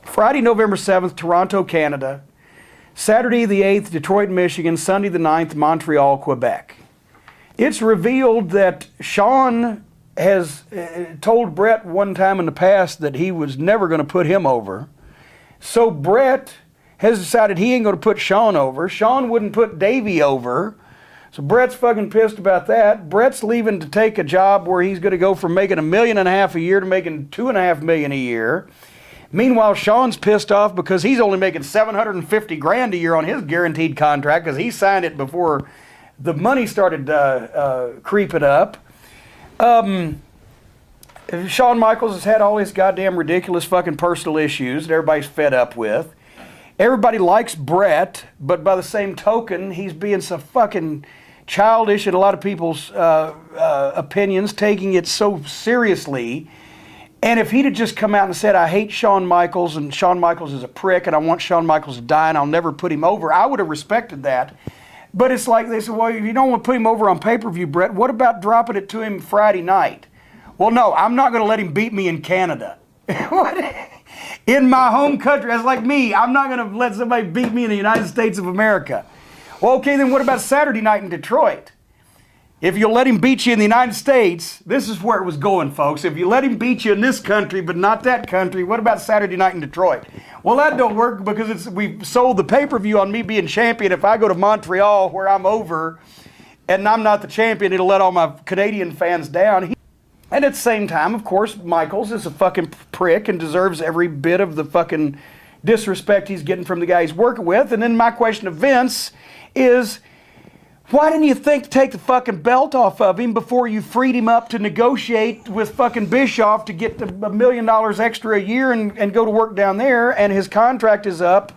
Friday, November 7th, Toronto, Canada. Saturday the 8th, Detroit, Michigan. Sunday the 9th, Montreal, Quebec. It's revealed that Sean has told Brett one time in the past that he was never going to put him over. So Brett has decided he ain't going to put Sean over. Sean wouldn't put Davey over. So Brett's fucking pissed about that. Brett's leaving to take a job where he's going to go from making $1.5 million a year to making $2.5 million a year. Meanwhile, Sean's pissed off because he's only making $750,000 a year on his guaranteed contract because he signed it before the money started creeping up. Shawn Michaels has had all his goddamn ridiculous fucking personal issues that everybody's fed up with. Everybody likes Brett, but by the same token, he's being so fucking childish in a lot of people's opinions, taking it so seriously. And if he'd have just come out and said, I hate Shawn Michaels, and Shawn Michaels is a prick, and I want Shawn Michaels to die, and I'll never put him over, I would have respected that. But it's like they said, well, if you don't want to put him over on pay-per-view, Brett, what about dropping it to him Friday night? Well, no, I'm not going to let him beat me in Canada. In my home country, that's like me. I'm not going to let somebody beat me in the United States of America. Well, okay, then what about Saturday night in Detroit? If you'll let him beat you in the United States, this is where it was going, folks. If you let him beat you in this country, but not that country, what about Saturday night in Detroit? Well, that don't work because we've sold the pay-per-view on me being champion. If I go to Montreal, where I'm over, and I'm not the champion, it'll let all my Canadian fans down. And at the same time, of course, Michaels is a fucking prick and deserves every bit of the fucking disrespect he's getting from the guy he's working with. And then my question to Vince is, why didn't you think to take the fucking belt off of him before you freed him up to negotiate with fucking Bischoff to get $1 million extra a year and go to work down there? And his contract is up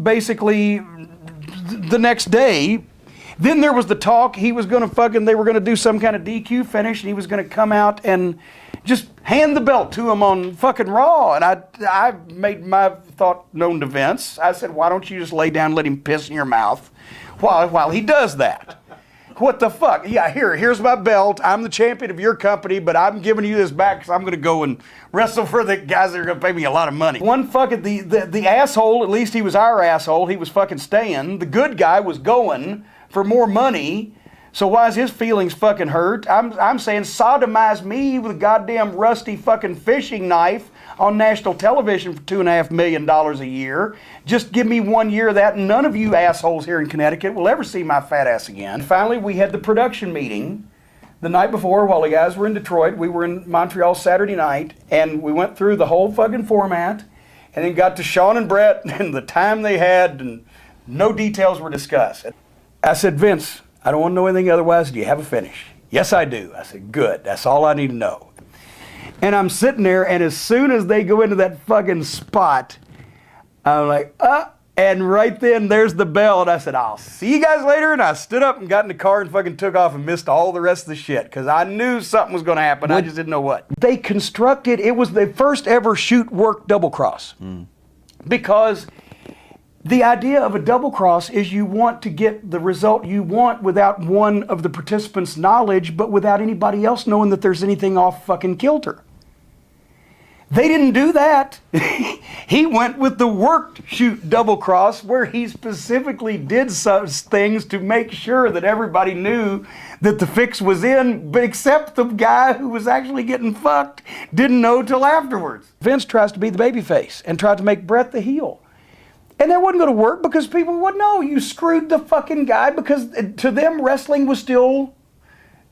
basically the next day. Then there was the talk they were going to do some kind of DQ finish, and he was going to come out and just hand the belt to him on fucking Raw. And I made my thought known to Vince. I said, why don't you just lay down and let him piss in your mouth while he does that? What the fuck? Yeah, here's my belt. I'm the champion of your company, but I'm giving you this back because I'm going to go and wrestle for the guys that are going to pay me a lot of money. One fucking, the asshole, at least he was our asshole, he was fucking staying. The good guy was going for more money, so why is his feelings fucking hurt? I'm saying sodomize me with a goddamn rusty fucking fishing knife on national television for $2.5 million a year. Just give me 1 year of that, and none of you assholes here in Connecticut will ever see my fat ass again. Finally, we had the production meeting the night before while the guys were in Detroit. We were in Montreal Saturday night, and we went through the whole fucking format, and then got to Sean and Brett and the time they had, and no details were discussed. I said, Vince, I don't want to know anything otherwise. Do you have a finish? Yes, I do. I said, good. That's all I need to know. And I'm sitting there, and as soon as they go into that fucking spot, I'm like, and right then, there's the bell. And I said, I'll see you guys later. And I stood up and got in the car and fucking took off and missed all the rest of the shit because I knew something was going to happen. I just didn't know what. They constructed, it was the first ever shoot work double cross. Because the idea of a double cross is you want to get the result you want without one of the participants' knowledge, but without anybody else knowing that there's anything off fucking kilter. They didn't do that. He went with the worked shoot double cross where he specifically did such things to make sure that everybody knew that the fix was in, but except the guy who was actually getting fucked didn't know till afterwards. Vince tries to be the babyface and tried to make Brett the heel. And that wasn't going to work because people would know you screwed the fucking guy, because to them wrestling was still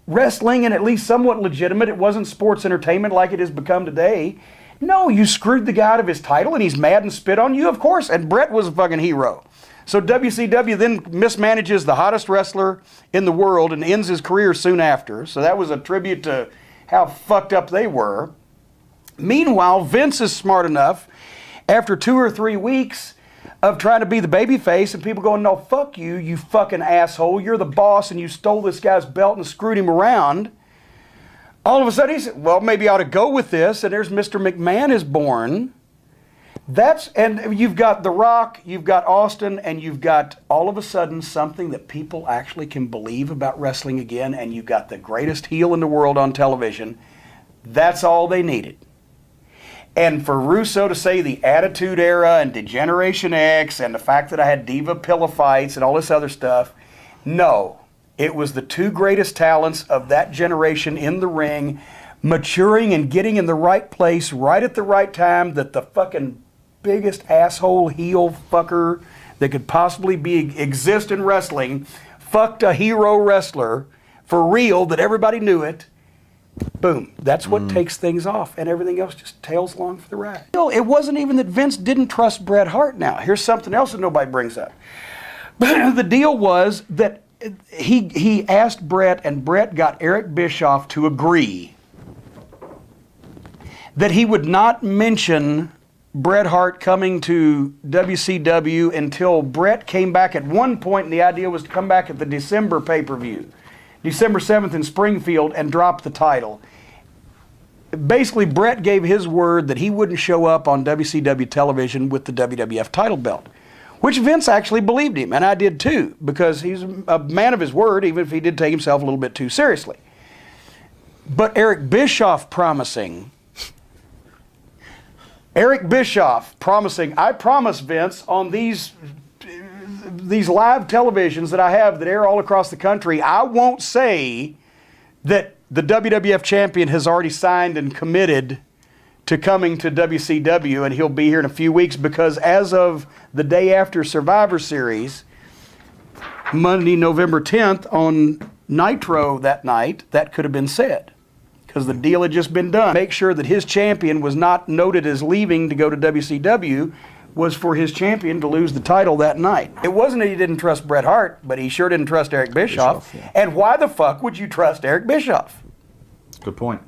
wrestling and at least somewhat legitimate. It wasn't sports entertainment like it has become today. No, you screwed the guy out of his title and he's mad and spit on you, of course. And Brett was a fucking hero. So WCW then mismanages the hottest wrestler in the world and ends his career soon after. So that was a tribute to how fucked up they were. Meanwhile, Vince is smart enough, after 2 or 3 weeks of trying to be the baby face and people going, no, fuck you, you fucking asshole. You're the boss and you stole this guy's belt and screwed him around. All of a sudden he said, well, maybe I ought to go with this. And there's Mr. McMahon is born. And you've got The Rock, you've got Austin, and you've got all of a sudden something that people actually can believe about wrestling again. And you've got the greatest heel in the world on television. That's all they needed. And for Russo to say the Attitude Era and Degeneration X and the fact that I had Diva Pillow fights and all this other stuff, no. It was the two greatest talents of that generation in the ring, maturing and getting in the right place right at the right time, that the fucking biggest asshole heel fucker that could possibly exist in wrestling fucked a hero wrestler for real, that everybody knew it. Boom. That's what takes things off, and everything else just tails along for the ride. It wasn't even that Vince didn't trust Bret Hart now. Here's something else that nobody brings up. The deal was that he asked Bret, and Bret got Eric Bischoff to agree that he would not mention Bret Hart coming to WCW until Bret came back at one point, and the idea was to come back at the December pay-per-view. December 7th in Springfield, and drop the title. Basically, Bret gave his word that he wouldn't show up on WCW television with the WWF title belt, which Vince actually believed him, and I did too, because he's a man of his word, even if he did take himself a little bit too seriously. But Eric Bischoff promising, I promise Vince, on these live televisions that I have that air all across the country, I won't say that the WWF champion has already signed and committed to coming to WCW and he'll be here in a few weeks, because as of the day after Survivor Series, Monday, November 10th, on Nitro that night, that could have been said, because the deal had just been done. Make sure that his champion was not noted as leaving to go to WCW, was for his champion to lose the title that night. It wasn't that he didn't trust Bret Hart, but he sure didn't trust Eric Bischoff. Yeah. And why the fuck would you trust Eric Bischoff? Good point.